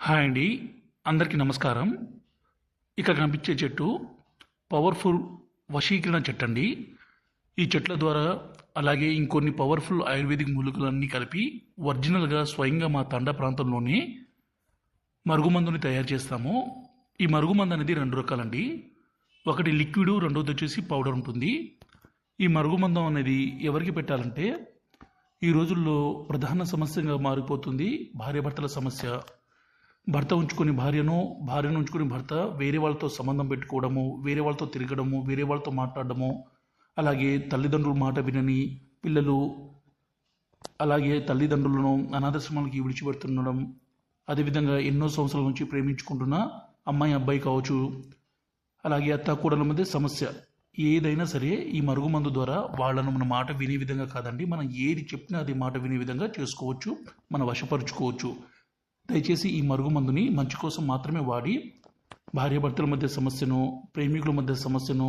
Hi అండి. అందరికీ నమస్కారం. ఇక్కడ కనిపించే చెట్టు పవర్ఫుల్ వశీకరణ చెట్టు అండి. ఈ చెట్ల ద్వారా అలాగే ఇంకొన్ని పవర్ఫుల్ ఆయుర్వేదిక్ మూలికలన్నీ కలిపి ఒరిజినల్గా స్వయంగా మా తండా ప్రాంతంలోనే మరుగుమందుని తయారు చేస్తాము. ఈ మరుగుమందు అనేది రెండు రకాలండి. ఒకటి లిక్విడ్, రెండోది వచ్చేసి పౌడర్ ఉంటుంది. ఈ మరుగుమందం అనేది ఎవరికి పెట్టాలంటే ఈ రోజుల్లో ప్రధాన సమస్యగా మారిపోతుంది భార్యాభర్తల సమస్య. భర్త ఉంచుకొని భార్యను, భార్యను ఉంచుకొని భర్త వేరే వాళ్ళతో సంబంధం పెట్టుకోవడము, వేరే వాళ్ళతో తిరగడము, వేరే వాళ్ళతో మాట్లాడడము, అలాగే తల్లిదండ్రుల మాట వినని పిల్లలు, అలాగే తల్లిదండ్రులను అనాథాశ్రమాలకి విడిచిపెడుతుండడం, అదేవిధంగా ఎన్నో సంవత్సరాల నుంచి ప్రేమించుకుంటున్న అమ్మాయి అబ్బాయి కావచ్చు, అలాగే అత్తాకోడల మధ్య సమస్య ఏదైనా సరే ఈ మరుగుమందు ద్వారా వాళ్ళను మన మాట వినే విధంగా కాదండి, మనం ఏది చెప్పినా అది మాట వినే విధంగా చేసుకోవచ్చు, మన వశపరుచుకోవచ్చు. దయచేసి ఈ మరుగుమందుని మంచి కోసం మాత్రమే వాడి భార్యాభర్తల మధ్య సమస్యను, ప్రేమికుల మధ్య సమస్యను